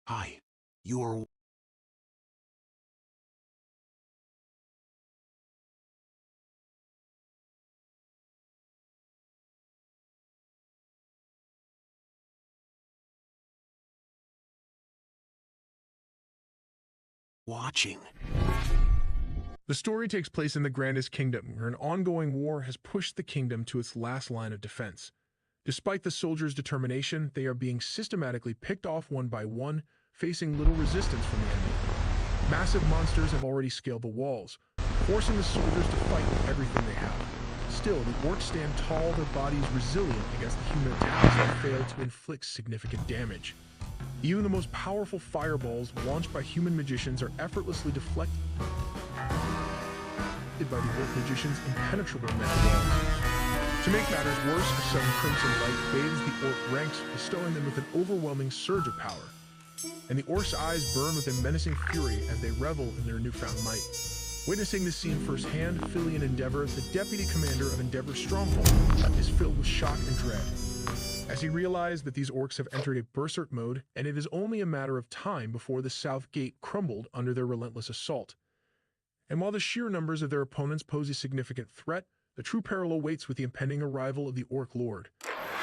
Hi. You are watching. The story takes place in the Grandis Kingdom, where an ongoing war has pushed the kingdom to its last line of defense. Despite the soldiers' determination, they are being systematically picked off one by one, facing little resistance from the enemy. Massive monsters have already scaled the walls, forcing the soldiers to fight with everything they have. Still, the orcs stand tall, their bodies resilient against the human attacks that fail to inflict significant damage. Even the most powerful fireballs launched by human magicians are effortlessly deflected by the orc magician's impenetrable metal walls. To make matters worse, a sudden crimson light bathes the orc ranks, bestowing them with an overwhelming surge of power. And the orcs' eyes burn with a menacing fury as they revel in their newfound might. Witnessing this scene firsthand, Filion Endeavor, the deputy commander of Endeavor's stronghold, is filled with shock and dread, as he realized that these orcs have entered a berserk mode, and it is only a matter of time before the south gate crumbled under their relentless assault. And while the sheer numbers of their opponents pose a significant threat, the true peril awaits with the impending arrival of the Orc Lord.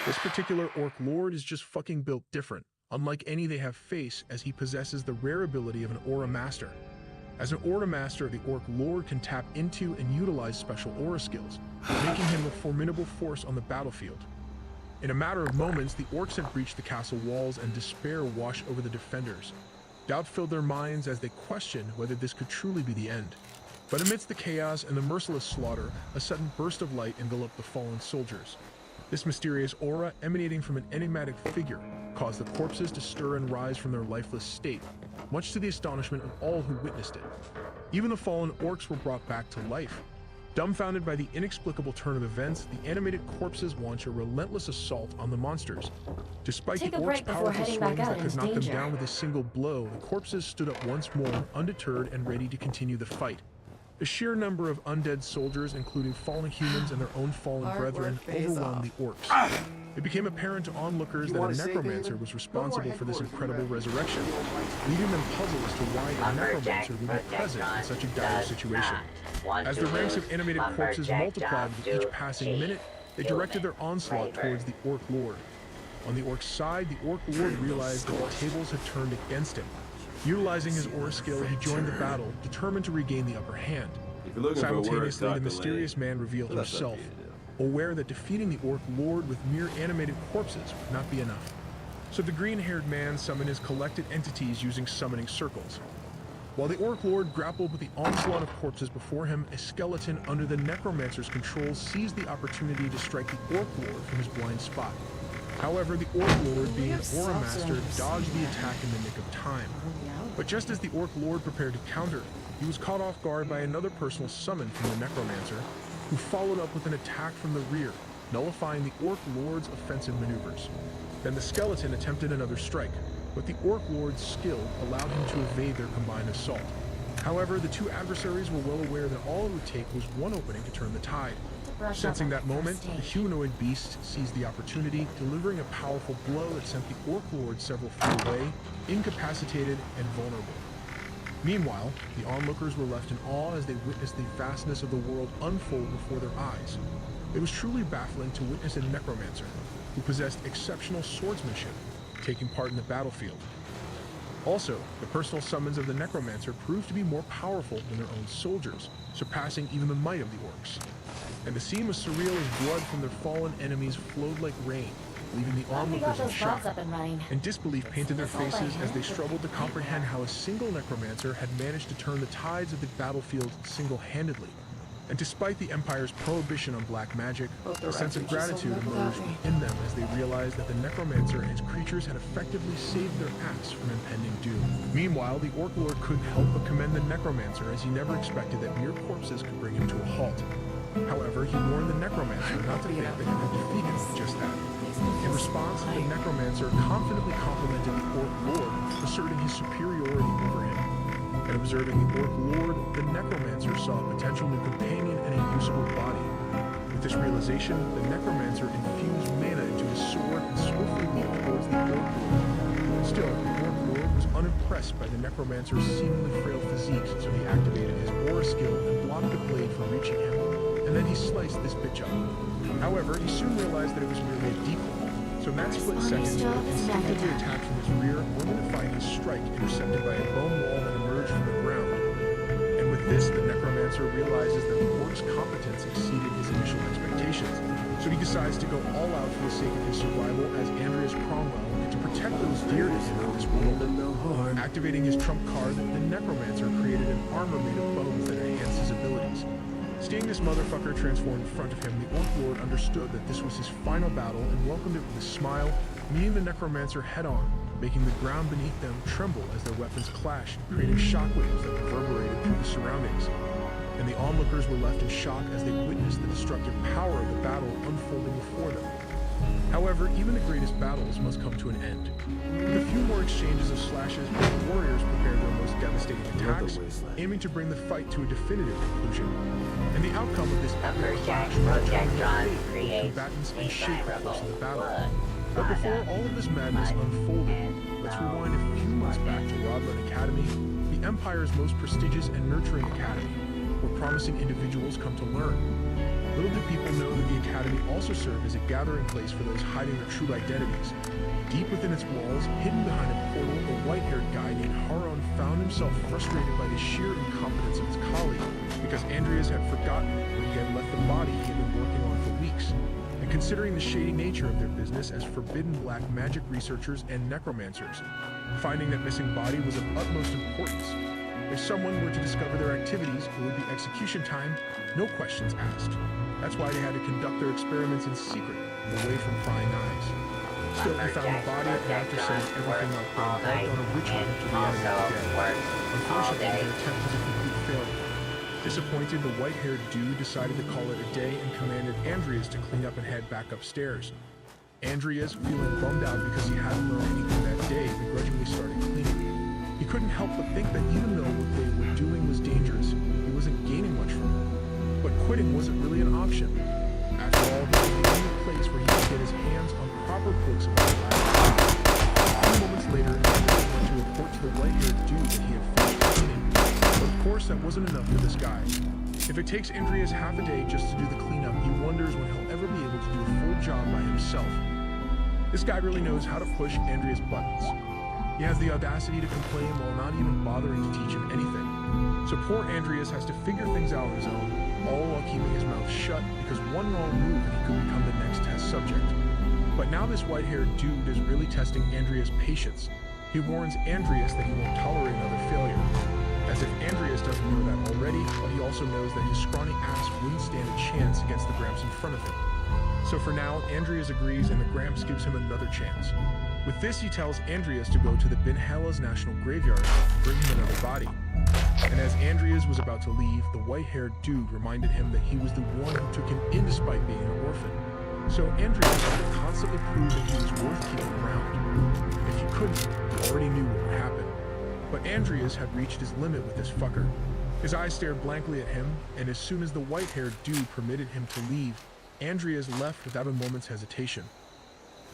This particular Orc Lord is just fucking built different, unlike any they have faced, as he possesses the rare ability of an Aura Master. As an Aura Master, the Orc Lord can tap into and utilize special aura skills, making him a formidable force on the battlefield. In a matter of moments, the orcs had breached the castle walls and despair washed over the defenders. Doubt filled their minds as they questioned whether this could truly be the end. But amidst the chaos and the merciless slaughter, a sudden burst of light enveloped the fallen soldiers. This mysterious aura, emanating from an enigmatic figure, caused the corpses to stir and rise from their lifeless state, much to the astonishment of all who witnessed it. Even the fallen orcs were brought back to life. Dumbfounded by the inexplicable turn of events, the animated corpses launch a relentless assault on the monsters. Despite the orcs' powerful swings that could knock them down with a single blow, the corpses stood up once more, undeterred and ready to continue the fight. The sheer number of undead soldiers, including fallen humans and their own fallen brethren, overwhelmed the orcs. It became apparent to onlookers that a necromancer was responsible for this incredible resurrection, leaving them puzzled as to why a necromancer would be present in such a dire situation. As the ranks of animated corpses multiplied with each passing minute, they directed their onslaught towards the Orc Lord. On the Orc's side, the Orc Lord realized that the tables had turned against him. Utilizing his aura skill, he joined the battle, determined to regain the upper hand. Simultaneously, the mysterious man revealed himself, aware that defeating the Orc Lord with mere animated corpses would not be enough. So the green-haired man summoned his collected entities using summoning circles. While the Orc Lord grappled with the onslaught of corpses before him, a skeleton under the Necromancer's control seized the opportunity to strike the Orc Lord from his blind spot. However, the Orc Lord, being an Aura Master, dodged the attack in the nick of time. But just as the Orc Lord prepared to counter, he was caught off guard by another personal summon from the Necromancer, who followed up with an attack from the rear, nullifying the Orc Lord's offensive maneuvers. Then the skeleton attempted another strike, but the Orc Lord's skill allowed him to evade their combined assault. However, the two adversaries were well aware that all it would take was one opening to turn the tide. Sensing that moment, the humanoid beast seized the opportunity, delivering a powerful blow that sent the Orc Lord several feet away, incapacitated and vulnerable. Meanwhile, the onlookers were left in awe as they witnessed the vastness of the world unfold before their eyes. It was truly baffling to witness a necromancer, who possessed exceptional swordsmanship, taking part in the battlefield. Also, the personal summons of the necromancer proved to be more powerful than their own soldiers, surpassing even the might of the orcs. And the scene was surreal as blood from their fallen enemies flowed like rain, leaving the onlookers in shock, and disbelief painted their faces as they struggled to comprehend how a single necromancer had managed to turn the tides of the battlefield single-handedly. And despite the Empire's prohibition on black magic, a sense of gratitude emerged within them as they realized that the necromancer and his creatures had effectively saved their ass from impending doom. Meanwhile, the Orc Lord couldn't help but commend the necromancer, as he never expected that mere corpses could bring him to a halt. However, he warned the necromancer not to think that he had defeated just that. In response, the necromancer confidently complimented the Orc Lord, asserting his superiority over him. And observing the Orc Lord, the necromancer saw a potential new companion and a usable body. With this realization, the necromancer infused mana into his sword and swiftly leaped towards the Orc Lord. Still, the Orc Lord was unimpressed by the necromancer's seemingly frail physique, so he activated his aura skill and blocked the blade from reaching him. And then he sliced this bitch up. However, he soon realized that it was merely a decoy. So in that split second, he instinctively attacked from his rear, only to find his strike intercepted by a bone wall that emerged from the ground. this, the necromancer realizes that the orc's competence exceeded his initial expectations, so he decides to go all out for the sake of his survival as Andreas Cromwell and to protect those dear to him in this world. Activating his trump card, the necromancer created an armor made of bones that enhanced his abilities. Seeing this motherfucker transform in front of him, the Orc Lord understood that this was his final battle and welcomed it with a smile, meeting the necromancer head-on, making the ground beneath them tremble as their weapons clashed, creating shockwaves that reverberated through the surroundings. And the onlookers were left in shock as they witnessed the destructive power of the battle unfolding before them. However, even the greatest battles must come to an end. With a few more exchanges of slashes, the warriors prepared their most devastating attacks, aiming to bring the fight to a definitive conclusion. And the outcome of this epic clash will determine the fate of the combatants and shape the course of the battle. But before all of this madness unfolded, let's rewind a few months back to Rodland Academy, the Empire's most prestigious and nurturing academy, where promising individuals come to learn. Little did people know that the Academy also served as a gathering place for those hiding their true identities. Deep within its walls, hidden behind a portal, a white-haired guy named Haron found himself frustrated by the sheer incompetence of his colleague, because Andreas had forgotten where he had left the body he had been working on for weeks. And considering the shady nature of their business as forbidden black magic researchers and necromancers, finding that missing body was of utmost importance. If someone were to discover their activities, it would be execution time, no questions asked. That's why they had to conduct their experiments in secret, away from prying eyes. Still, he found the body, and after setting everything up, they embarked on a ritual to reanimate the dead. Unfortunately, their attempt was a complete failure. Disappointed, the white-haired dude decided to call it a day and commanded Andreas to clean up and head back upstairs. Andreas, feeling bummed out because he hadn't learned anything that day, begrudgingly started cleaning. He couldn't help but think that even though what they were doing was dangerous, he wasn't gaining much from it. But quitting wasn't really an option. After all, he was the only place where he could get his hands on proper books about the lab. A few moments later, Andreas went to report to the white-haired dude that he had finished cleaning. But of course, that wasn't enough for this guy. If it takes Andreas half a day just to do the cleanup, he wonders when he'll ever be able to do a full job by himself. This guy really knows how to push Andreas' buttons. He has the audacity to complain while not even bothering to teach him anything. So poor Andreas has to figure things out on his own, all while keeping his mouth shut because one wrong move and he could become the next test subject. But now this white-haired dude is really testing Andreas' patience. He warns Andreas that he won't tolerate another failure. As if Andreas doesn't know that already, but he also knows that his scrawny ass wouldn't stand a chance against the Gramps in front of him. So for now, Andreas agrees and the Gramps gives him another chance. With this, he tells Andreas to go to the Binhala's National Graveyard and bring him another body. And as Andreas was about to leave, the white-haired dude reminded him that he was the one who took him in despite being an orphan. So Andreas had to constantly prove that he was worth keeping around. If you couldn't, you already knew what would happen. But Andreas had reached his limit with this fucker. His eyes stared blankly at him, and as soon as the white-haired dude permitted him to leave, Andreas left without a moment's hesitation.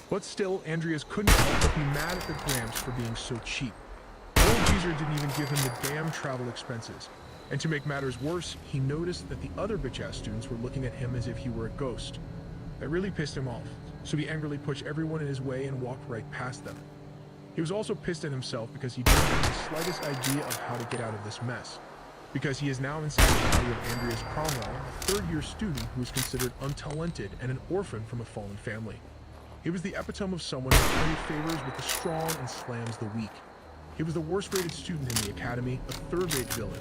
But still, Andreas couldn't help but be mad at the Gramps for being so cheap. Old Geezer didn't even give him the damn travel expenses. And to make matters worse, he noticed that the other bitch-ass students were looking at him as if he were a ghost. That really pissed him off, so he angrily pushed everyone in his way and walked right past them. He was also pissed at himself because he didn't have the slightest idea of how to get out of this mess. Because he is now inside the body of Andreas Cromwell, a third-year student who is considered untalented and an orphan from a fallen family. He was the epitome of someone who only favors with the strong and slams the weak. He was the worst-rated student in the academy, a third-rate villain.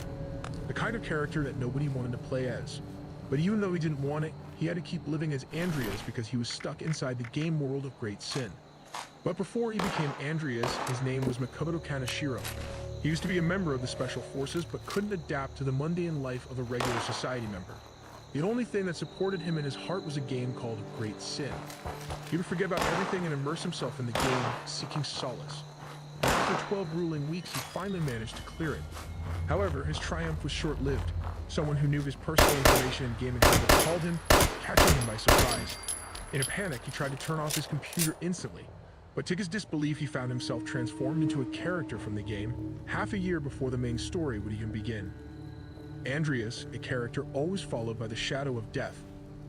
The kind of character that nobody wanted to play as. But even though he didn't want it, he had to keep living as Andreas because he was stuck inside the game world of Great Sin. But before he became Andreas, his name was Makoto Kaneshiro. He used to be a member of the Special Forces but couldn't adapt to the mundane life of a regular society member. The only thing that supported him in his heart was a game called Great Sin. He would forget about everything and immerse himself in the game, seeking solace. After 12 grueling weeks, he finally managed to clear it. However, his triumph was short-lived. Someone who knew his personal information and gaming habits called him, catching him by surprise. In a panic, he tried to turn off his computer instantly, but to his disbelief, he found himself transformed into a character from the game, half a year before the main story would even begin. Andreas, a character always followed by the shadow of death.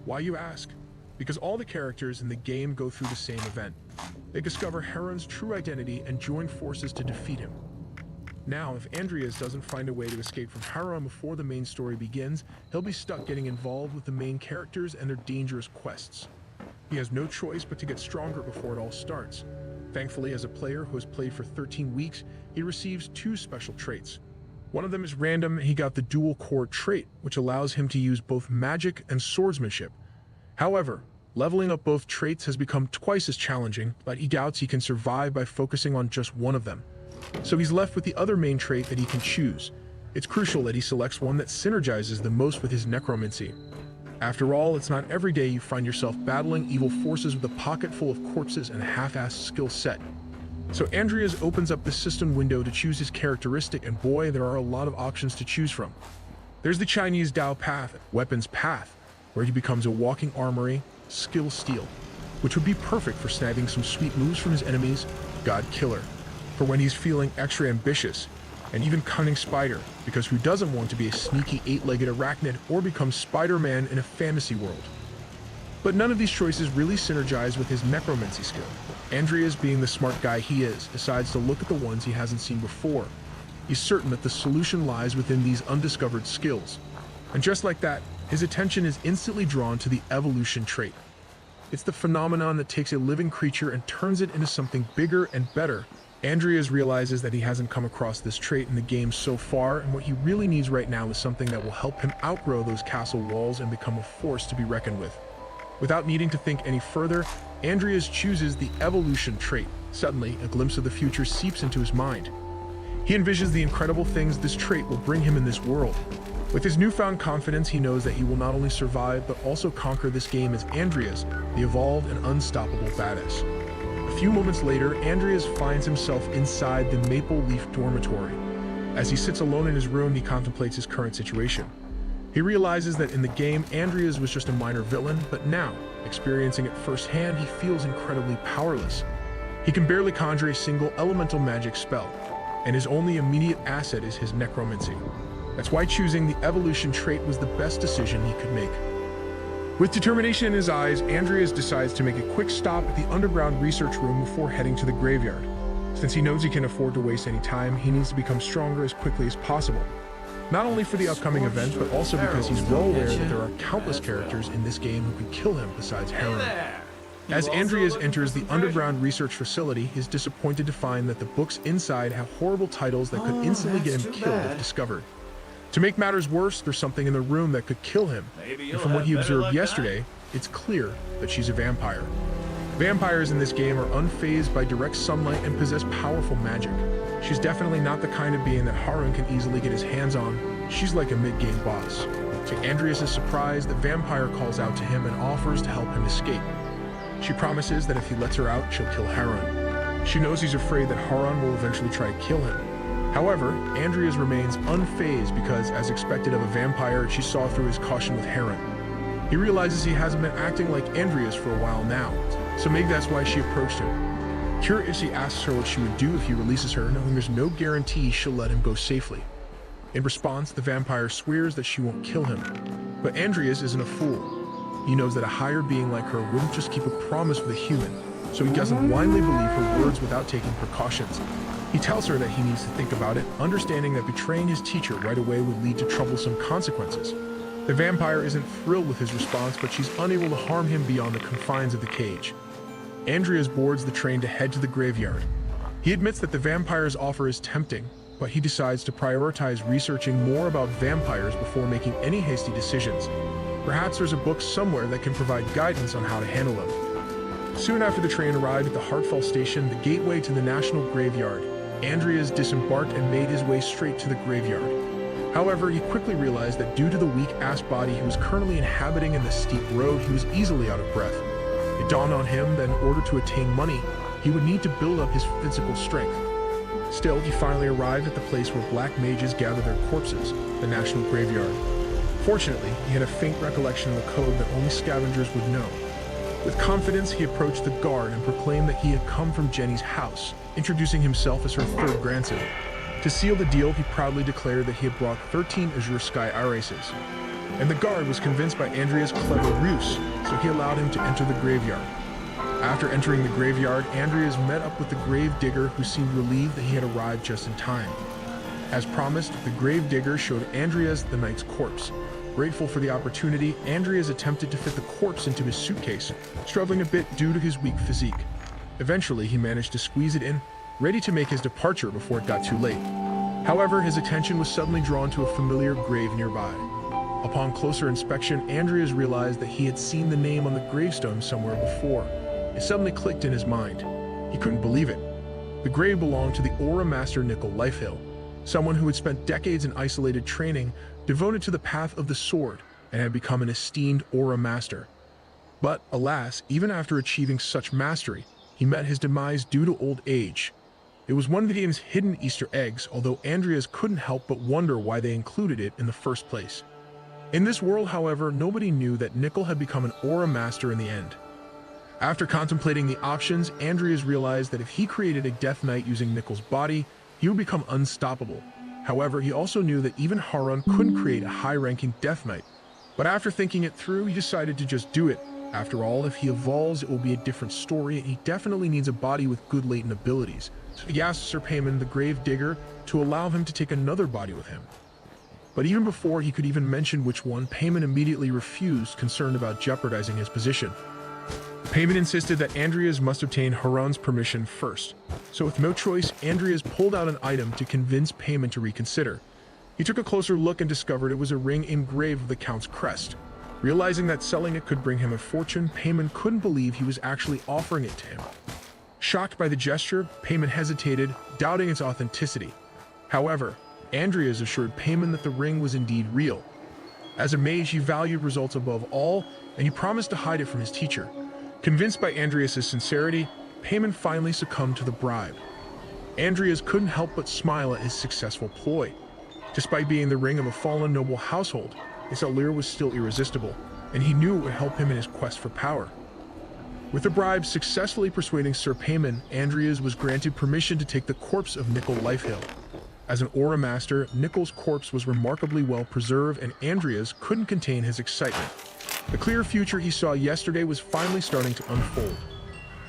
Why, you ask? Because all the characters in the game go through the same event. They discover Heron's true identity and join forces to defeat him. Now, if Andreas doesn't find a way to escape from Haran before the main story begins, he'll be stuck getting involved with the main characters and their dangerous quests. He has no choice but to get stronger before it all starts. Thankfully, as a player who has played for 13 weeks, he receives 2 special traits. One of them is random. He got the dual core trait, which allows him to use both magic and swordsmanship. However, leveling up both traits has become twice as challenging, but he doubts he can survive by focusing on just one of them. So he's left with the other main trait that he can choose. It's crucial that he selects one that synergizes the most with his necromancy. After all, it's not every day you find yourself battling evil forces with a pocket full of corpses and a half-assed skill set. So Andreas opens up the system window to choose his characteristic, and boy, there are a lot of options to choose from. There's the Chinese Dao path, weapons path, where he becomes a walking armory, skill steel, which would be perfect for snagging some sweet moves from his enemies, God Killer, for when he's feeling extra ambitious, and even Cunning Spider, because who doesn't want to be a sneaky 8-legged arachnid or become Spider-Man in a fantasy world? But none of these choices really synergize with his necromancy skill. Andreas, being the smart guy he is, decides to look at the ones he hasn't seen before. He's certain that the solution lies within these undiscovered skills. And just like that, his attention is instantly drawn to the evolution trait. It's the phenomenon that takes a living creature and turns it into something bigger and better. Andreas realizes that he hasn't come across this trait in the game so far, and what he really needs right now is something that will help him outgrow those castle walls and become a force to be reckoned with. Without needing to think any further, Andreas chooses the evolution trait. Suddenly, a glimpse of the future seeps into his mind. He envisions the incredible things this trait will bring him in this world. With his newfound confidence, he knows that he will not only survive, but also conquer this game as Andreas, the evolved and unstoppable badass. A few moments later, Andreas finds himself inside the Maple Leaf dormitory. As he sits alone in his room, he contemplates his current situation. He realizes that in the game, Andreas was just a minor villain, but now, experiencing it firsthand, he feels incredibly powerless. He can barely conjure a single elemental magic spell, and his only immediate asset is his necromancy. That's why choosing the evolution trait was the best decision he could make. With determination in his eyes, Andreas decides to make a quick stop at the underground research room before heading to the graveyard. Since he knows he can't afford to waste any time, he needs to become stronger as quickly as possible. Not only for the upcoming events, but also because he's well aware that there are countless characters in this game who can kill him besides Haran. As Andreas enters the underground research facility, he's disappointed to find that the books inside have horrible titles that could instantly get him killed if discovered. To make matters worse, there's something in the room that could kill him, and from what he observed yesterday, it's clear that she's a vampire. Vampires in this game are unfazed by direct sunlight and possess powerful magic. She's definitely not the kind of being that Haran can easily get his hands on. She's like a mid-game boss. To Andreas' surprise, the vampire calls out to him and offers to help him escape. She promises that if he lets her out, she'll kill Haran. She knows he's afraid that Haran will eventually try to kill him. However, Andreas remains unfazed because, as expected of a vampire, she saw through his caution with Haran. He realizes he hasn't been acting like Andreas for a while now, so maybe that's why she approached him. Curious, he asks her what she would do if he releases her, knowing there's no guarantee she'll let him go safely. In response, the vampire swears that she won't kill him. But Andreas isn't a fool. He knows that a higher being like her wouldn't just keep a promise with a human, so he doesn't blindly believe her words without taking precautions. He tells her that he needs to think about it, understanding that betraying his teacher right away would lead to troublesome consequences. The vampire isn't thrilled with his response, but she's unable to harm him beyond the confines of the cage. Andreas boards the train to head to the graveyard. He admits that the vampire's offer is tempting, but he decides to prioritize researching more about vampires before making any hasty decisions. Perhaps there's a book somewhere that can provide guidance on how to handle them. Soon after the train arrived at the Hartfall station, the gateway to the National Graveyard, Andreas disembarked and made his way straight to the graveyard. However, he quickly realized that due to the weak-ass body he was currently inhabiting in the steep road, he was easily out of breath. It dawned on him that in order to attain money, he would need to build up his physical strength. Still, he finally arrived at the place where black mages gather their corpses, the National Graveyard. Fortunately, he had a faint recollection of a code that only scavengers would know. With confidence, he approached the guard and proclaimed that he had come from Jenny's house, introducing himself as her third grandson. To seal the deal, he proudly declared that he had brought 13 Azure Sky Iraces. And the guard was convinced by Andreas' clever ruse, so he allowed him to enter the graveyard. After entering the graveyard, Andreas met up with the grave digger, who seemed relieved that he had arrived just in time. As promised, the gravedigger showed Andreas the knight's corpse. Grateful for the opportunity, Andreas attempted to fit the corpse into his suitcase, struggling a bit due to his weak physique. Eventually, he managed to squeeze it in, ready to make his departure before it got too late. However, his attention was suddenly drawn to a familiar grave nearby. Upon closer inspection, Andreas realized that he had seen the name on the gravestone somewhere before. It suddenly clicked in his mind. He couldn't believe it. The grave belonged to the Aura Master Nicol Lifehill, someone who had spent decades in isolated training, devoted to the path of the sword, and had become an esteemed Aura Master. But, alas, even after achieving such mastery, he met his demise due to old age. It was one of the game's hidden Easter eggs, although Andreas couldn't help but wonder why they included it in the first place. In this world, however, nobody knew that Nicol had become an Aura Master in the end. After contemplating the options, Andreas realized that if he created a Death Knight using Nicol's body, he would become unstoppable. However, he also knew that even Harun couldn't create a high-ranking Death Knight. But after thinking it through, he decided to just do it. After all, if he evolves, it will be a different story, and he definitely needs a body with good latent abilities. So he asked Sir Paimon, the Gravedigger, to allow him to take another body with him. But even before he could even mention which one, Paimon immediately refused, concerned about jeopardizing his position. Paimon insisted that Andreas must obtain Harun's permission first. So with no choice, Andreas pulled out an item to convince Paimon to reconsider. He took a closer look and discovered it was a ring engraved with the Count's crest. Realizing that selling it could bring him a fortune, Paimon couldn't believe he was actually offering it to him. Shocked by the gesture, Paimon hesitated, doubting its authenticity. However, Andreas assured Paimon that the ring was indeed real. As a mage, he valued results above all, and he promised to hide it from his teacher. Convinced by Andreas' sincerity, Paimon finally succumbed to the bribe. Andreas couldn't help but smile at his successful ploy. Despite being the ring of a fallen noble household, its allure was still irresistible, and he knew it would help him in his quest for power. With the bribe successfully persuading Sir Paimon, Andreas was granted permission to take the corpse of Nicol Lifehill. As an Aura Master, Nicol's corpse was remarkably well preserved, and Andreas couldn't contain his excitement. The clear future he saw yesterday was finally starting to unfold.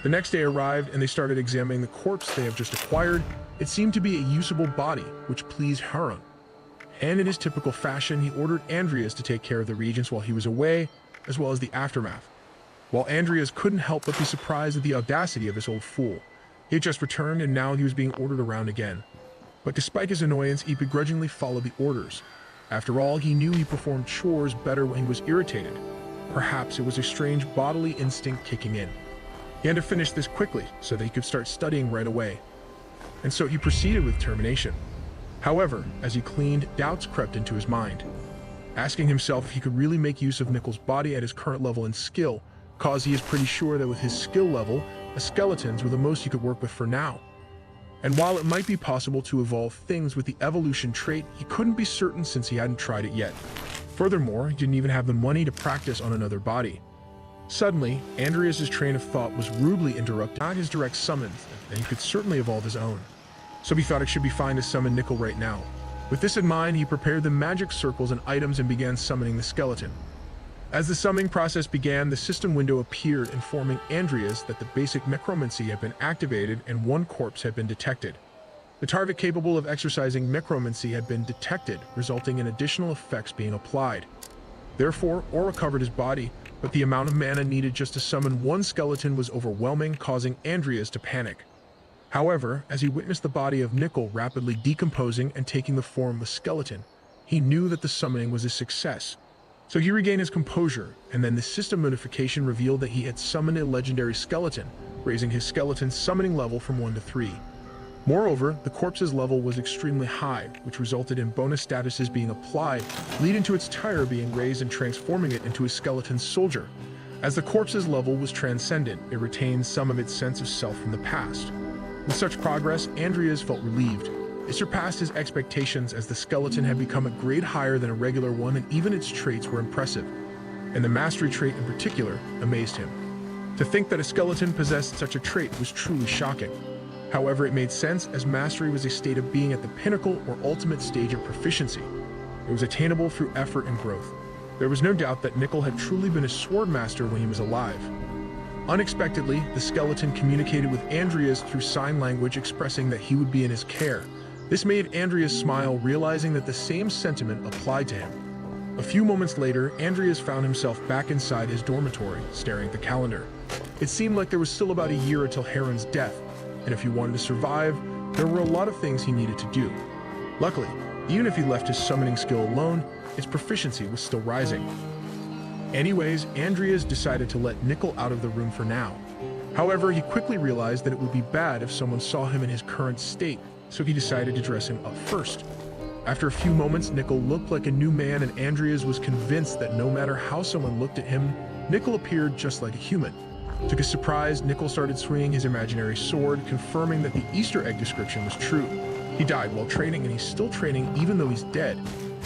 The next day arrived, and they started examining the corpse they have just acquired. It seemed to be a usable body, which pleased Harun. And in his typical fashion, he ordered Andreas to take care of the regents while he was away, as well as the aftermath. While Andreas couldn't help but be surprised at the audacity of this old fool. He had just returned, and now he was being ordered around again. But despite his annoyance, he begrudgingly followed the orders. After all, he knew he performed chores better when he was irritated. Perhaps it was a strange bodily instinct kicking in. He had to finish this quickly so that he could start studying right away. And so he proceeded with determination. However, as he cleaned, doubts crept into his mind. Asking himself if he could really make use of Nicol's body at his current level and skill, cause he is pretty sure that with his skill level, the skeletons were the most he could work with for now. And while it might be possible to evolve things with the evolution trait, he couldn't be certain since he hadn't tried it yet. Furthermore, he didn't even have the money to practice on another body. Suddenly, Andreas' train of thought was rudely interrupted by his direct summons, and he could certainly evolve his own. So he thought it should be fine to summon Nicol right now. With this in mind, he prepared the magic circles and items and began summoning the skeleton. As the summoning process began, the system window appeared, informing Andreas that the basic necromancy had been activated and one corpse had been detected. The target capable of exercising necromancy had been detected, resulting in additional effects being applied. Therefore, Aura covered his body, but the amount of mana needed just to summon one skeleton was overwhelming, causing Andreas to panic. However, as he witnessed the body of Nicol rapidly decomposing and taking the form of a skeleton, he knew that the summoning was a success. So he regained his composure, and then the system notification revealed that he had summoned a legendary skeleton, raising his skeleton's summoning level from 1 to 3. Moreover, the corpse's level was extremely high, which resulted in bonus statuses being applied, leading to its tire being raised and transforming it into a skeleton soldier. As the corpse's level was transcendent, it retained some of its sense of self from the past. With such progress, Andreas felt relieved. It surpassed his expectations as the skeleton had become a grade higher than a regular one, and even its traits were impressive. And the mastery trait in particular amazed him. To think that a skeleton possessed such a trait was truly shocking. However, it made sense as mastery was a state of being at the pinnacle or ultimate stage of proficiency. It was attainable through effort and growth. There was no doubt that Nicol had truly been a sword master when he was alive. Unexpectedly, the skeleton communicated with Andreas through sign language, expressing that he would be in his care. This made Andreas smile, realizing that the same sentiment applied to him. A few moments later, Andreas found himself back inside his dormitory, staring at the calendar. It seemed like there was still about a year until Heron's death, and if he wanted to survive, there were a lot of things he needed to do. Luckily, even if he left his summoning skill alone, its proficiency was still rising. Anyways, Andreas decided to let Nickel out of the room for now. However, he quickly realized that it would be bad if someone saw him in his current state, so he decided to dress him up first. After a few moments, Nickel looked like a new man, and Andreas was convinced that no matter how someone looked at him, Nickel appeared just like a human. To his surprise, Nickel started swinging his imaginary sword, confirming that the Easter egg description was true. He died while training, and he's still training even though he's dead.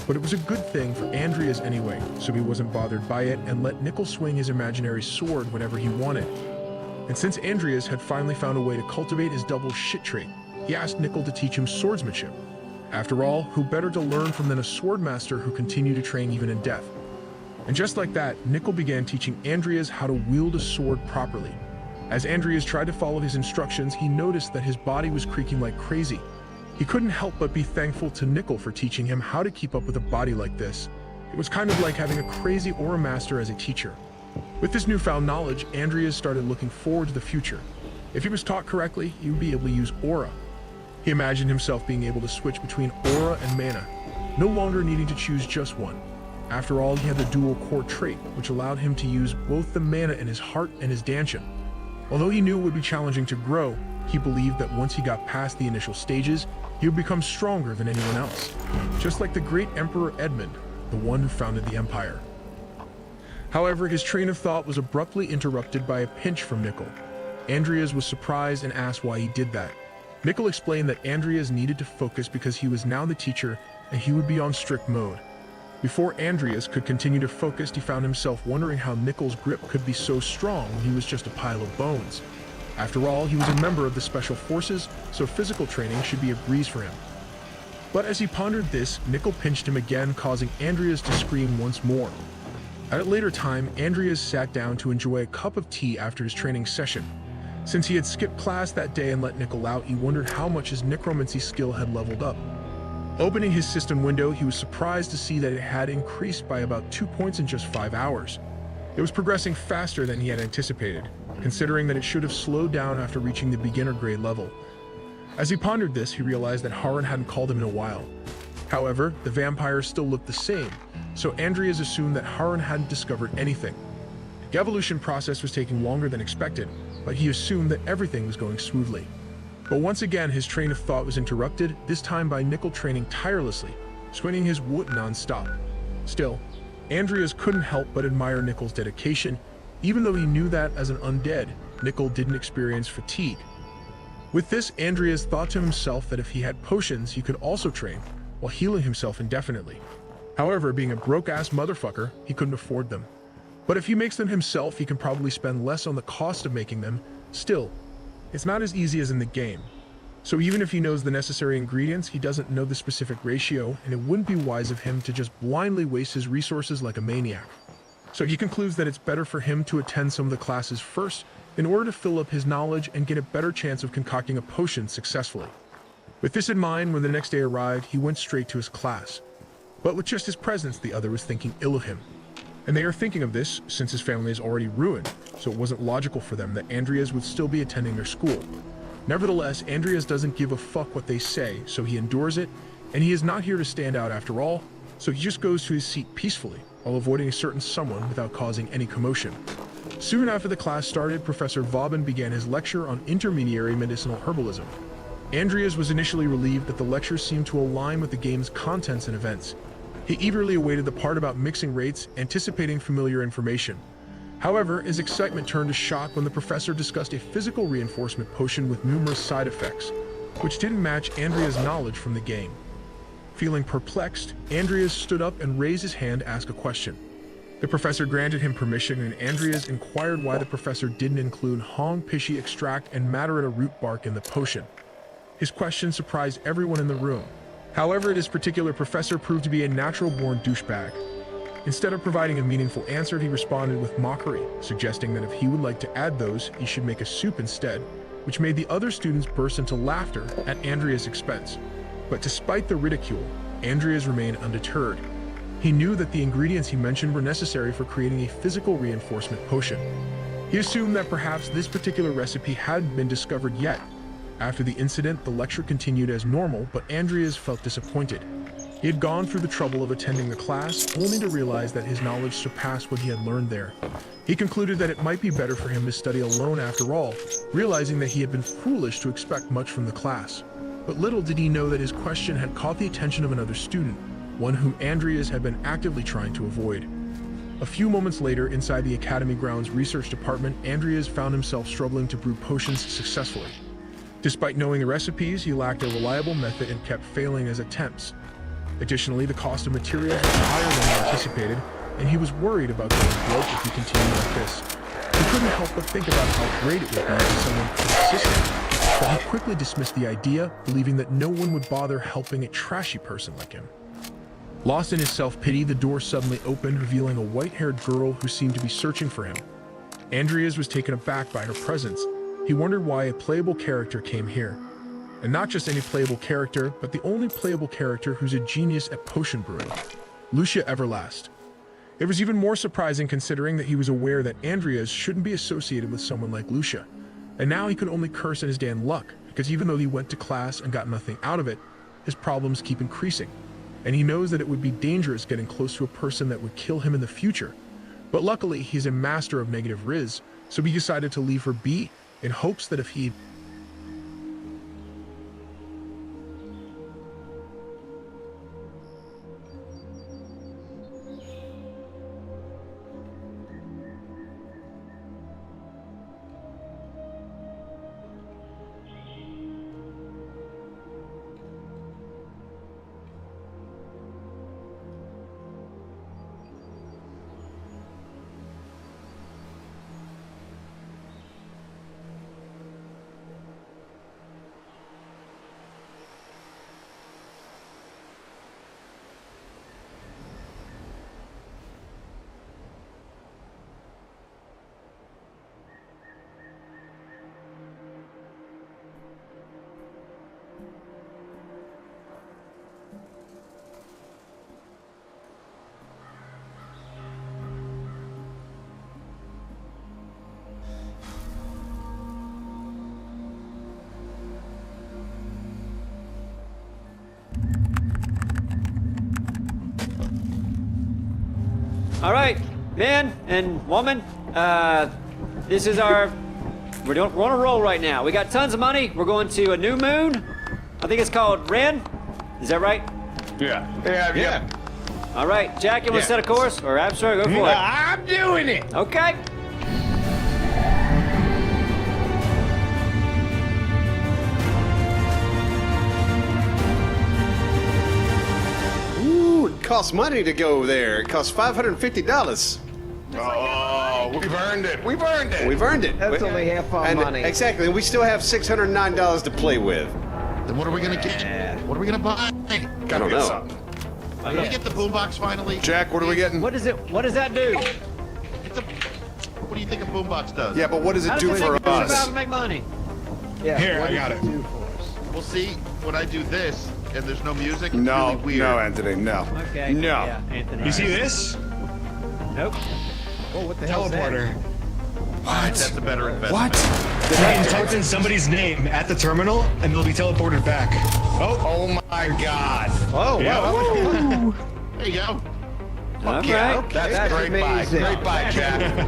But it was a good thing for Andreas anyway, so he wasn't bothered by it and let Nickel swing his imaginary sword whenever he wanted. And since Andreas had finally found a way to cultivate his double shit trait, he asked Nickel to teach him swordsmanship. After all, who better to learn from than a swordmaster who continued to train even in death? And just like that, Nickel began teaching Andreas how to wield a sword properly. As Andreas tried to follow his instructions, he noticed that his body was creaking like crazy. He couldn't help but be thankful to Nickel for teaching him how to keep up with a body like this. It was kind of like having a crazy aura master as a teacher. With this newfound knowledge, Andreas started looking forward to the future. If he was taught correctly, he would be able to use aura. He imagined himself being able to switch between aura and mana, no longer needing to choose just one. After all, he had the dual core trait, which allowed him to use both the mana in his heart and his dantian. Although he knew it would be challenging to grow, he believed that once he got past the initial stages, he would become stronger than anyone else, just like the great Emperor Edmund, the one who founded the Empire. However, his train of thought was abruptly interrupted by a pinch from Nickel. Andreas was surprised and asked why he did that. Nickel explained that Andreas needed to focus because he was now the teacher and he would be on strict mode. Before Andreas could continue to focus, he found himself wondering how Nickel's grip could be so strong when he was just a pile of bones. After all, he was a member of the Special Forces, so physical training should be a breeze for him. But as he pondered this, Nickel pinched him again, causing Andreas to scream once more. At a later time, Andreas sat down to enjoy a cup of tea after his training session. Since he had skipped class that day and let Nickel out, he wondered how much his necromancy skill had leveled up. Opening his system window, he was surprised to see that it had increased by about 2 points in just 5 hours. It was progressing faster than he had anticipated, considering that it should have slowed down after reaching the beginner grade level. As he pondered this, he realized that Harun hadn't called him in a while. However, the vampires still looked the same, so Andreas assumed that Harun hadn't discovered anything. The evolution process was taking longer than expected, but he assumed that everything was going smoothly. But once again, his train of thought was interrupted, this time by Nickel training tirelessly, swinging his wood non-stop. Still, Andreas couldn't help but admire Nickel's dedication, even though he knew that as an undead, Nickel didn't experience fatigue. With this, Andreas thought to himself that if he had potions, he could also train, while healing himself indefinitely. However, being a broke-ass motherfucker, he couldn't afford them. But if he makes them himself, he can probably spend less on the cost of making them. Still, it's not as easy as in the game. So even if he knows the necessary ingredients, he doesn't know the specific ratio, and it wouldn't be wise of him to just blindly waste his resources like a maniac. So he concludes that it's better for him to attend some of the classes first in order to fill up his knowledge and get a better chance of concocting a potion successfully. With this in mind, when the next day arrived, he went straight to his class. But with just his presence, the other was thinking ill of him. And they are thinking of this since his family is already ruined, so it wasn't logical for them that Andreas would still be attending their school. Nevertheless, Andreas doesn't give a fuck what they say, so he endures it, and he is not here to stand out after all, so he just goes to his seat peacefully, while avoiding a certain someone without causing any commotion. Soon after the class started, Professor Vauban began his lecture on intermediary medicinal herbalism. Andreas was initially relieved that the lecture seemed to align with the game's contents and events. He eagerly awaited the part about mixing rates, anticipating familiar information. However, his excitement turned to shock when the professor discussed a physical reinforcement potion with numerous side effects, which didn't match Andreas' knowledge from the game. Feeling perplexed, Andreas stood up and raised his hand to ask a question. The professor granted him permission, and Andreas inquired why the professor didn't include Hong Pishi extract and Matarita root bark in the potion. His question surprised everyone in the room. However, this particular professor proved to be a natural-born douchebag. Instead of providing a meaningful answer, he responded with mockery, suggesting that if he would like to add those, he should make a soup instead, which made the other students burst into laughter at Andreas' expense. But despite the ridicule, Andreas remained undeterred. He knew that the ingredients he mentioned were necessary for creating a physical reinforcement potion. He assumed that perhaps this particular recipe hadn't been discovered yet. After the incident, the lecture continued as normal, but Andreas felt disappointed. He had gone through the trouble of attending the class, only to realize that his knowledge surpassed what he had learned there. He concluded that it might be better for him to study alone after all, realizing that he had been foolish to expect much from the class. But little did he know that his question had caught the attention of another student, one whom Andreas had been actively trying to avoid. A few moments later, inside the Academy Grounds research department, Andreas found himself struggling to brew potions successfully. Despite knowing the recipes, he lacked a reliable method and kept failing his attempts. Additionally, the cost of materials was higher than he anticipated, and he was worried about going broke if he continued like this. He couldn't help but think about how great it would be if someone could assist him, but he quickly dismissed the idea, believing that no one would bother helping a trashy person like him. Lost in his self-pity, the door suddenly opened, revealing a white-haired girl who seemed to be searching for him. Andreas was taken aback by her presence. He wondered why a playable character came here. And not just any playable character, but the only playable character who's a genius at potion brewing, Lucia Everlast. It was even more surprising considering that he was aware that Andreas shouldn't be associated with someone like Lucia. And now he could only curse at his damn luck, because even though he went to class and got nothing out of it, his problems keep increasing. And he knows that it would be dangerous getting close to a person that would kill him in the future. But luckily, he's a master of negative riz, so he decided to leave her be in hopes that if he All right, man and woman, this is our, we're on a roll right now. We got tons of money. We're going to a new moon. I think it's called Ren. Is that right? Yeah. All right, Jack, you want to set a course? Or Abstract, go for it. I'm doing it. Okay. Ooh, it costs money to go there. It costs $550. Oh, we've earned it. We've earned it. We've earned it. That's only half our And money. Exactly, and we still have $609 to play with. Then what are we gonna get? What are we gonna buy? I don't know. Can we get the boombox finally? Jack, what are we getting? What does that do? It's a, what do you think a boombox does? Yeah, but what does How it does do it for make about us? to make money? Yeah, Here, what I does got it. do for us? We'll see when I do this and there's no music. It's No, really weird. no, Anthony, no. Okay. No. Yeah, Anthony. You see this? Nope. Oh, what the hell is that? Teleporter. That's a better investment. What? You can type in somebody's name at the terminal, and they'll be teleported back. Oh my God. Oh, Yeah. wow. There you go. All right. That's great buy. amazing. Great buy, Jack.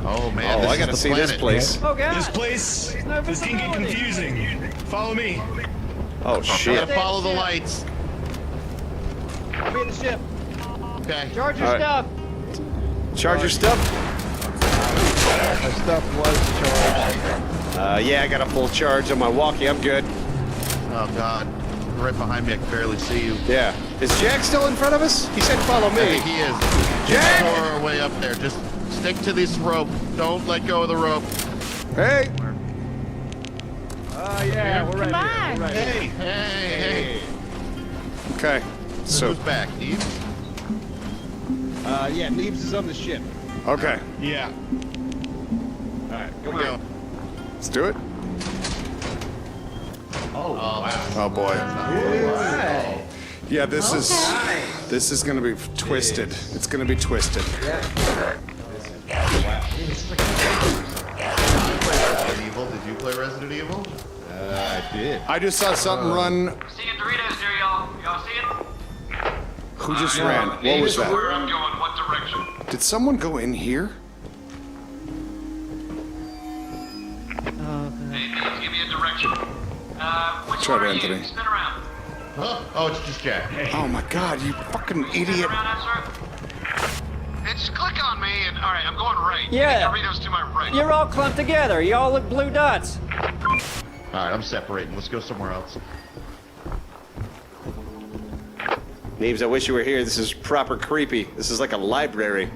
Oh man. Oh, this I is gotta the see this planet. place. Oh, God. This place, this can get confusing. Follow me. Oh, shit. Gotta follow the lights. I'll be in the ship. Okay. Charge your All right. stuff. Charge your stuff? Our stuff was charged. Yeah, I got a full charge on my walkie. I'm good. Oh God. Right behind me. I can barely see you. Yeah. Is Jack still in front of us? He said follow I think me. he is. Jack! Or way up there. Just stick to this rope. Don't let go of the rope. Hey! Yeah, we're right here. We're right here. Hey, hey, hey. Okay. So So, who's back, Steve? Yeah, Neebs is on the ship. okay. Yeah. Here we go. Let's do it. Oh, Oh boy. Yeah, this is gonna be twisted. It's gonna be twisted. Resident Evil. Did you play Resident Evil? I did. I just saw something run. Seeing Doritos near y'all. Y'all see it? Who just ran? What was Where that? I'm going, what direction? Did someone go in here? Hey, please give me a direction. Which Try one it, are Anthony. you? Spin around. Huh? Oh, it's just Jack. Oh my God, you fucking idiot! Around that, sir? It's click on me and, all right, I'm going right. Yeah. Doritos to my right. You're all clumped together. You all look blue dots. All right, I'm separating. Let's go somewhere else. Neebs, I wish you were here. This is proper creepy. This is like a library.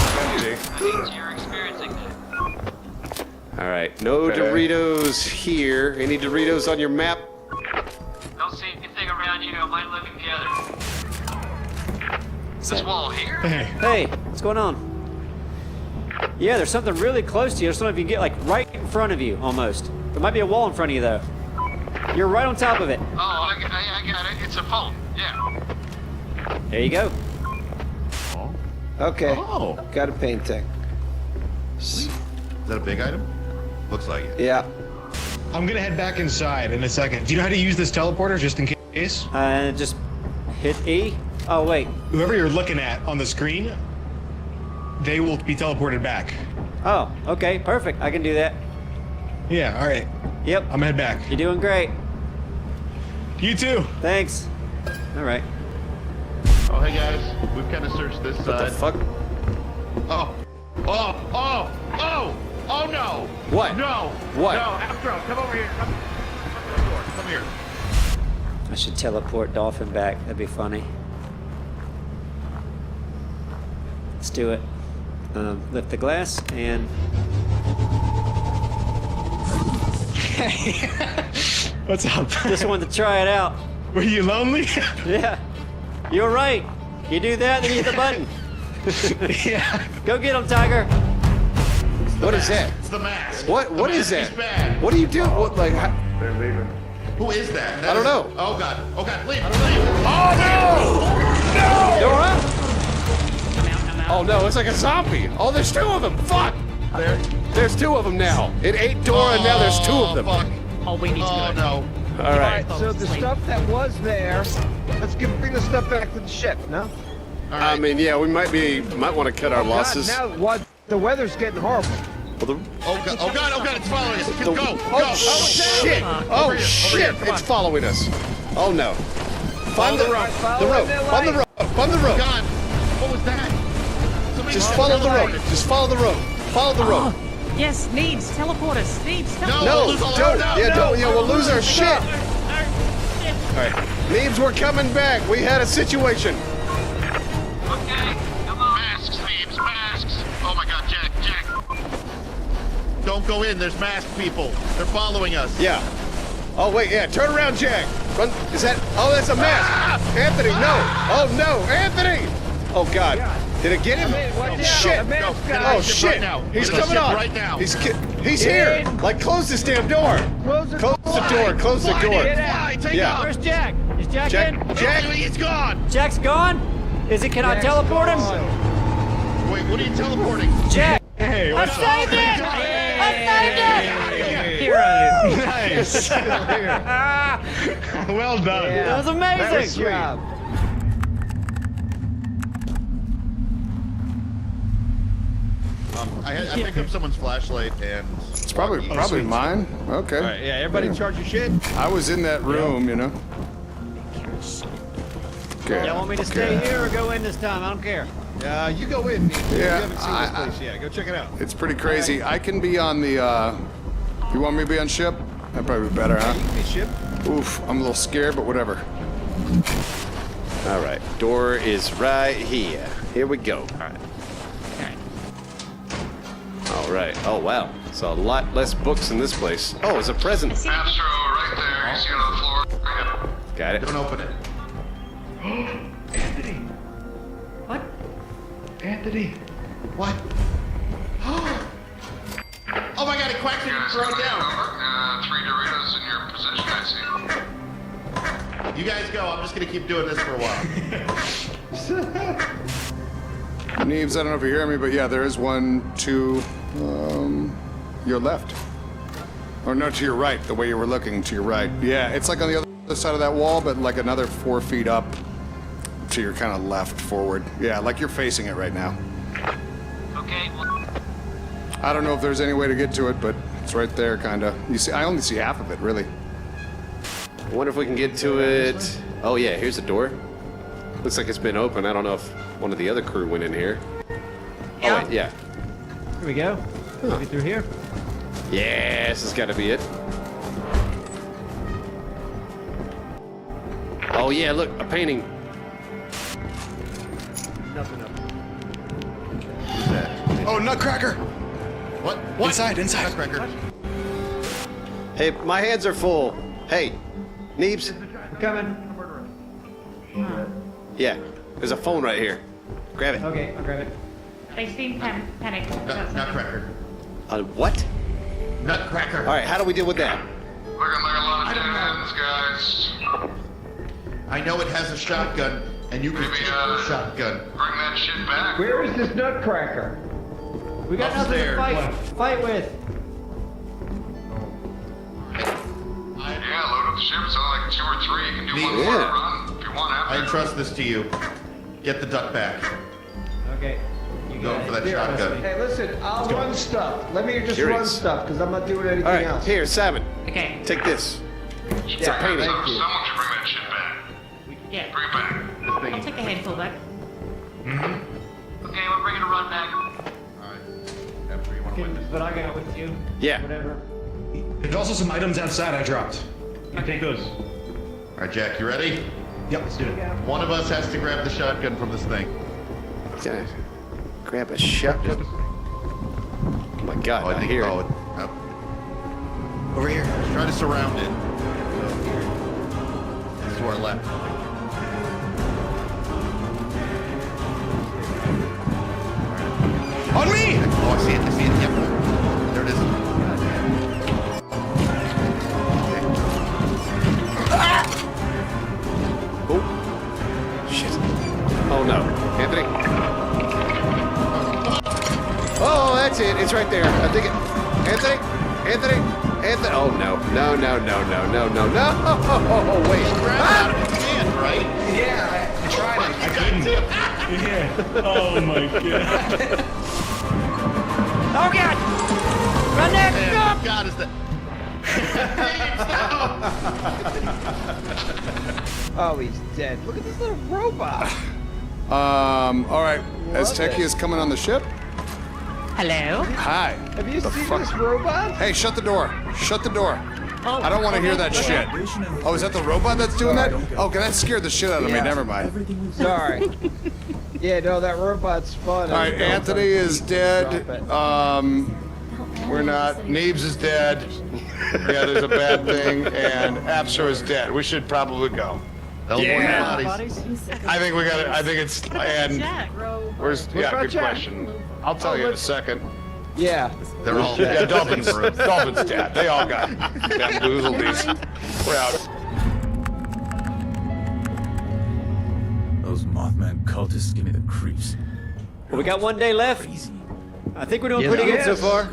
You're experiencing that. All right, no Doritos here. Any Doritos on your map? Don't see anything around you. I might live together. Is this wall here? Hey, what's going on? Yeah, there's something really close to you. I just don't know if you can get like right in front of you, almost. There might be a wall in front of you, though. You're right on top of it. Oh, I got it. It's a phone. Yeah. There you go. Okay. Oh, Got a painting. is that a big item? Looks like it. Yeah. I'm gonna head back inside in a second. Do you know how to use this teleporter just in case? Just hit E. Oh, wait. Whoever you're looking at on the screen, they will be teleported back. Oh, okay, perfect. I can do that. Yeah, all right. Yep, I'm gonna head back. you're doing great. You too. Thanks. All right. Oh, hey guys, we've kind of searched this What the side. fuck? Oh, no! What? No! What? No, Astro, come over here. Come here. I should teleport Dolphin back. That'd be funny. Let's do it. Lift the glass and What's up? just wanted to try it out. Were you lonely? Yeah, you're right. You do that, then you hit the button. Yeah. Go get him, Tiger. What is that? It's the mask. What is The mask that? is bad. What do you do? What, like? Who is that? I don't know. Oh god. Leave. Dora? Oh no, it's like a zombie. Oh, there's two of them. Fuck. There's two of them now. It ate Dora, and now there's two of them. Fuck. Oh, we need to Oh go. no. All right. So the stuff that was there, let's bring the stuff back to the ship, no? I mean, yeah, we might want to cut our losses. God, now what? The weather's getting horrible. Well, the- Oh god, it's following us. the- Go. oh shit! Oh Over here, shit! come on. It's following us. Oh no! Find the rope. The Follow rope. the Find the light. rope. Find the rope. God. What was that? Somebody Just just follow the rope. teleported. Just follow the rope. Follow the rope. Yes, Neebs, teleport us. Neebs, teleport No, we'll lose all don't. our- Yeah, no, don't. Yeah, we'll lose our Oh, shit. All right, Neebs, we're coming back. We had a situation. Okay, come on. Masks, Neebs, masks. Oh my god, Jack. Don't go in. There's masked people. They're following us. Yeah. Oh wait, yeah. Turn around, Jack. Run. Is that? Oh, that's a mask. Anthony, no. Oh no, Anthony. Oh God. Did it get him? Watch out. Shit. The mask Go. guy. Oh Ship shit. right now. He's Get on the coming ship on. right now. He's here. In. Like close this damn door. Close the Close the door. Close the door. Get out. Take Yeah. off. Where's Jack? Is Jack, in? Jack. He's gone. Jack's gone? Is it? Can I Jack's teleport him? gone. Wait, what are you teleporting? Jack! Hey, I what's up? saved it! I saved it! Heroes. Nice. Well done. That was amazing! Good job. I picked up someone's flashlight and. It's probably mine. Okay. All right, yeah, everybody charge your shit. I was in that room, you know. Okay. Y'all want me to stay here or go in this time? I don't care. You go in. You Yeah, haven't seen this place yet. Go check it out. It's pretty crazy. I can be on the. You want me to be on ship? That'd probably be better, huh? Hey, ship. Oof, I'm a little scared, but whatever. All right, door is right here. Here we go. All right. All right. Oh wow, so a lot less books in this place. Oh, it's a present. Astro, right there. You see it on the floor? Got it. Don't open it. Anthony. What? Anthony. What? Oh my god, it quacks did you throw down? 3 Doritos in your possession, I see. You guys go. I'm just gonna keep doing this for a while. Neebs, I don't know if you're hearing me, but yeah, there is 1, 2, your left. Or no, to your right, the way you were looking, to your right. Yeah, it's like on the other side of that wall, but like another 4 feet up to your kind of left forward. Yeah, like you're facing it right now. Okay, well, I don't know if there's any way to get to it, but it's right there, kinda. You see, I only see half of it, really. I wonder if we can get to it. Oh yeah, here's the door. Looks like it's been open. I don't know if one of the other crew went in here. Oh wait, yeah. Here we go. Get through here. Yeah, this has got to be it. Oh yeah, look, a painting. Nothing up. Oh, Nutcracker! What? Inside. Nutcracker. Hey, my hands are full. Hey, Neebs. Coming. Yeah, there's a phone right here. Grab it. Okay, I'll grab it. They seem panicked. Nutcracker. What? Nutcracker. All right, how do we deal with that? looking like a lot of dead ends, guys. I know it has a shotgun, and you can Maybe, take the shotgun. Bring that shit back. Where is this nutcracker? We got nothing to fight with. Yeah, load up the ship. It's only like 2 or 3. You can do one more Yeah. run if you want I after. entrust this to you. Get the duck back. Okay. You Go got for it. that shotgun. Hey, listen, I'll run stuff. Let me just Here it run is. stuff, because I'm not doing anything All right, else. here, Simon. Okay. Take this. It's a Yeah, painting. thank you. Someone should bring that shit back. Yeah. Bring it back. I'll take a handful back. Okay, we're bringing a run back. After you want to win this. But I got it with you. Yeah. Whatever. There's also some items outside I dropped. You take those. All right, Jack, you ready? Yep, let's do it. One of us has to grab the shotgun from this thing. Gonna grab a shotgun. Oh my God, I hear it. Up. Over here. Try to surround it. It's to our left. On me! Oh, I see it. I see it. Yep. There it is. Oh, shit. Oh no, Anthony. Oh, that's it. It's right there. I think it. Anthony. Oh no, no. Oh, wait. Grab it out of his hand, right? Yeah, I tried it. I couldn't. Yeah. Oh my god. Oh God! Run there! Man, God, is that... Oh, he's dead. Look at this little robot. All right. Aztecia is coming on the ship. Hello? Hi. Have you The seen fuck? this robot? Hey, shut the door. Shut the door. Oh, I don't want to hear okay, that okay. shit. Oh, is that the robot that's doing that? Okay, that scared the shit out of me. Yeah. Never mind. Sorry. Yeah, no, that robot's fun. All right, Anthony is dead. We're not. Neebs is dead. Yeah, there's a bad thing, and Absor is dead. We should probably go. Yeah. Bodies? I think we got it. I think it's and Jack. where's What's yeah. about Good Jack? question. I'll tell you in a second. Yeah. They're all Yeah, dead. Dolphin's Dolphin's dead. They all got bamboozled. These. We're out. Those Mothman cultists give me the creeps. Well, we got 1 day left. I think we're doing pretty good so far.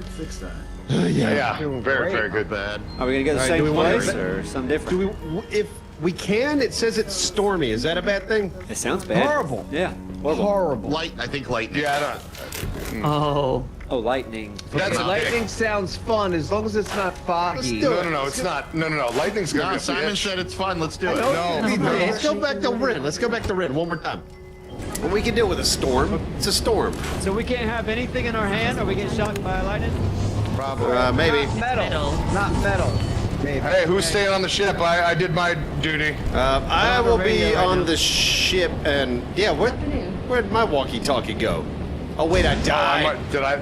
Yeah. Very good. Bad. Are we gonna go to the All right, same do we wanna- place or something different? Do we? If we can, it says it's stormy. Is that a bad thing? It sounds bad. Horrible. Yeah. Horrible. Horrible. Light, I think lightning. Yeah, I don't. Oh. Oh, lightning. That's a Lightning sounds fun as long as it's not foggy. No, it's not. No. Lightning's gonna No, be Simon said it's fun. Let's do it. No. Let's go back to Rin. Let's go back to Rin one more time. Well, we can deal with a storm. It's a storm. So we can't have anything in our hand, or we get shocked by lightning? Probably. Maybe. Metal. Not metal. Maybe. Hey, who's staying on the ship? I did my duty. I will be radio right on now. the ship, and yeah, where'd my walkie-talkie go? Oh wait, I died. Did I?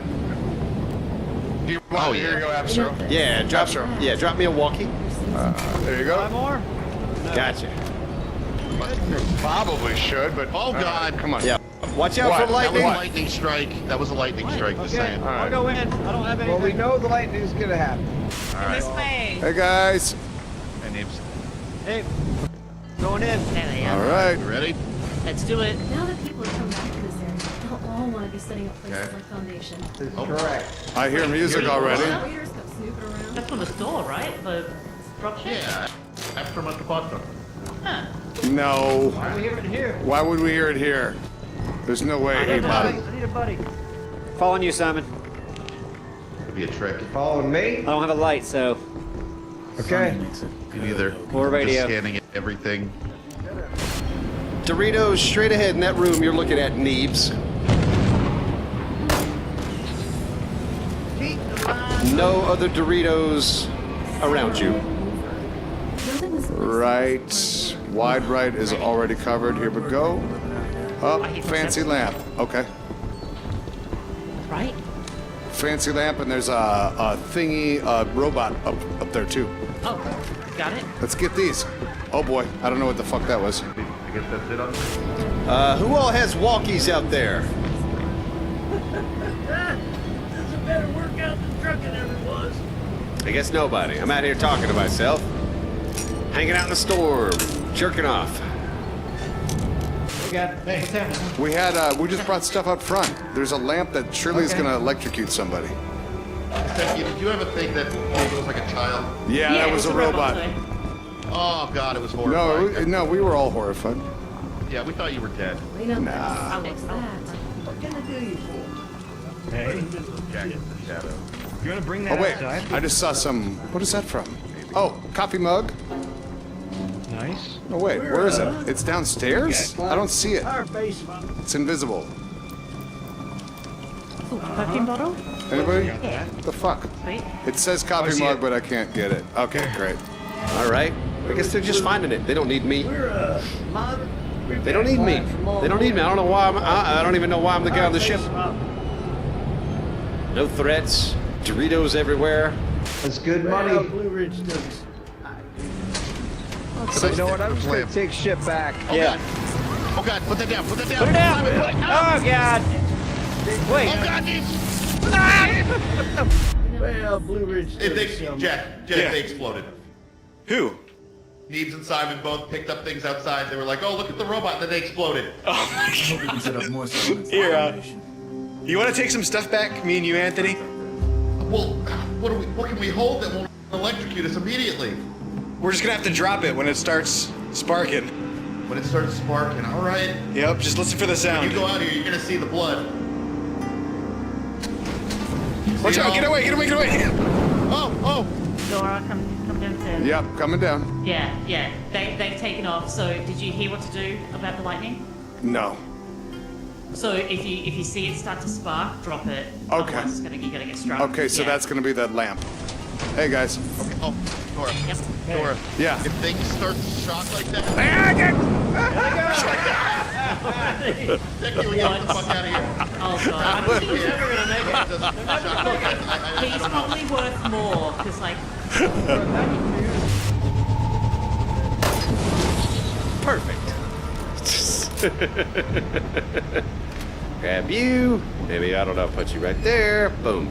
Do you want here you go, Absor. Yeah, drop. Absor. Yeah, drop me a walkie. There you Five go. more? Gotcha. Probably should, but Oh, God. come on. Yeah. Watch out What? for That was lightning. a lightning strike. That was a lightning strike, just Okay. saying. I'll go in. I don't have anything. Well, we know the lightning's gonna happen. This way. Hey guys. My name's... Hey, going in. There they All are. right. You ready? Let's do it. Now that people have come back to this area, they'll all want to be setting up places Okay. like Foundation. Correct. I hear music already. Raiders go snooping around. That's from the store, right? The dropship? Yeah. After my departure. Huh. No. Why are we hearing it here? Why would we hear it here? There's no way. Hey, buddy. I need a buddy. Following you, Simon. Could be a trick. Following me? I don't have a light, so Okay. Me neither. Or radio. Just scanning everything. Doritos, straight ahead in that room you're looking at, Neebs. No other Doritos around you. Building this place Right. Wide right is already covered. Here we go. Up. Fancy lamp. Okay. Right? Fancy lamp, and there's a thingy, a robot up there too. Oh, got it. Let's get these. Oh boy, I don't know what the fuck that was. I guess that's it on Who all has walkies out there? I guess nobody. I'm out here talking to myself. Hanging out in the storm. Jerking off. we got. What's happening? We just brought stuff up front. There's a lamp that surely is gonna electrocute somebody. Did you ever think that it was like a child? Yeah, that was it's a robot. toy. Oh, God, it was No, horrifying. no, we were all horrified. Yeah, we thought you were dead. Clean up Nah. this. What's that? You wanna bring Oh that wait, outside? I just saw some. What is that from? Oh, coffee mug. Nice. Oh wait, where is it? It's downstairs. I don't see it. It's invisible. Perfume bottle? Anybody? Yeah. What the fuck? Sweet. It says coffee see mug, it. but I can't get it. Okay, great. All right. I guess they're just finding it. They don't need me. They don't need me. They don't need me. I don't know why. I don't even know why I'm the guy on the ship. No threats. Doritos everywhere. That's good money. So you know what? I'm just gonna take shit back. Yeah. Oh, God, put that down. Put that down. Put it down. Simon, Oh God. Wait. Oh, God, these... Jack, they exploded. Who? Neebs and Simon both picked up things outside. They were like, oh, look at the robot, and then they exploded. We can set up more settlements. Here, Foundation. You want to take some stuff back, me and you, Anthony? Well, what can we hold that won't electrocute us immediately? We're just gonna have to drop it when it starts sparking. When it starts sparking, all right. Yep, just listen for the When sound. you go out here, you're gonna see the blood. Watch See out! it Get all? away! Get away! Get away! Oh! Dora, come downstairs. Yep, coming down. Yeah. They've taken off. So did you hear what to do about the lightning? No. So if you see it start to spark, drop it. Okay. Otherwise you're gonna get struck. Okay, so Yeah. that's gonna be that lamp. Hey guys. Oh, Dora. Yep. Dora. Yeah. If things start to shock like that, Nick, you get the fuck out of here. Oh god. He's never gonna make it. He's probably worth more because like Perfect. Grab you. Maybe, I don't know, put you right there. Boom.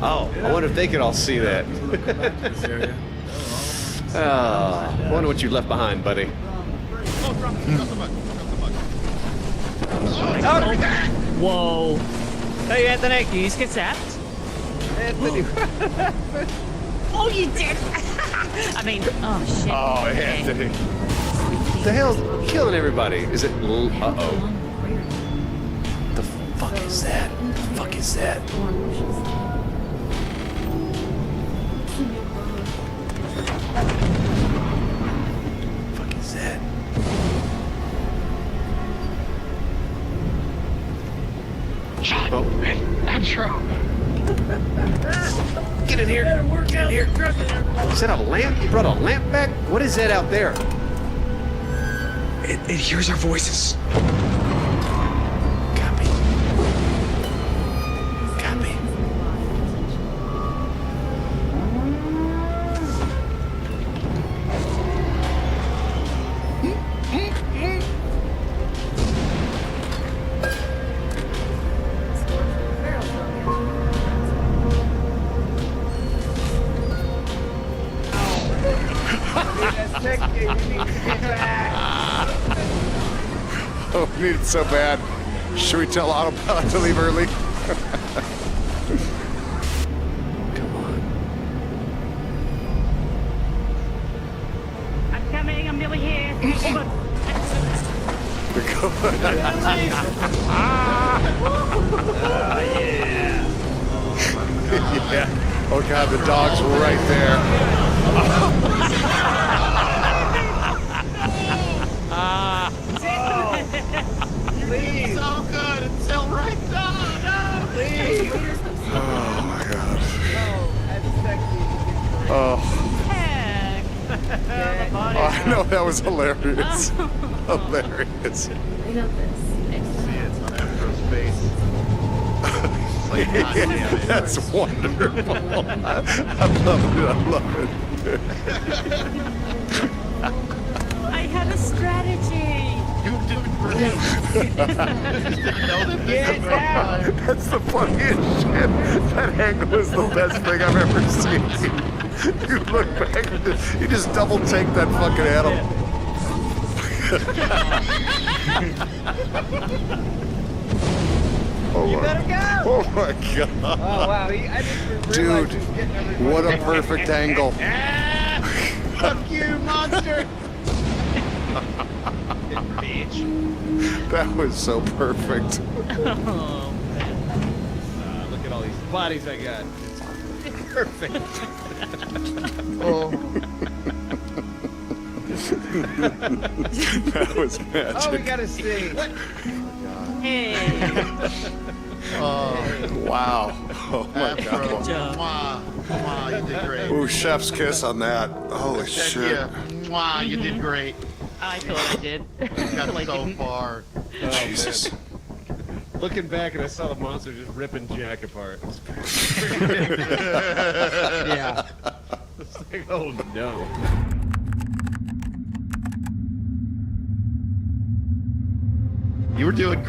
Oh, I wonder if they could all see that. This area. Oh, I wonder what you left behind, buddy. Oh, drop the mug. whoa. Hey Anthony. You just get zapped? Anthony. Oh, you did. I mean, oh shit. Oh, Okay. Anthony. What the hell's killing everybody? Is it? Uh-oh. The fuck is that? The fuck is that? Fuck is that? Oh. Get in here. Get in here. Is that a lamp? You brought a lamp back? What is that out there? It hears our voices. Copy. Copy. Oh, we need it so bad. Should we tell Autopilot to leave early? Come on. I'm coming. I'm nearly here. Oh, God. Yeah. Oh god, the dog's right there. Please. So good. It's still right. No, no. Please. Oh my god. Oh, that's sexy. Oh, Heck. The body. I know that was hilarious. Hilarious. I got this. See, it's on Afro's face. It's like, God damn it. That's wonderful. I love it. I love it. I had a strategy. You did great. Know that this is so fun. That's the funniest shit. That angle is the best thing I've ever seen. You look back, and you just double take that fucking animal. You better go. Oh my god. Oh wow, I didn't realize Dude, he was getting everybody. what a perfect angle. Fuck you, monster. Bitch. That was so perfect. Look at all these bodies I got. It's perfect. That was magic. Oh, we gotta see. Hey. Wow. Oh my Afro. god. Mwah. Mwah, you did great. Ooh, chef's kiss on that. Holy shit. Yeah. Mwah, you did great. I thought I did. You got Like, so far. Jesus. Looking back, and I saw the monster just ripping Jack apart. Yeah. It's like, oh no. You were doing great.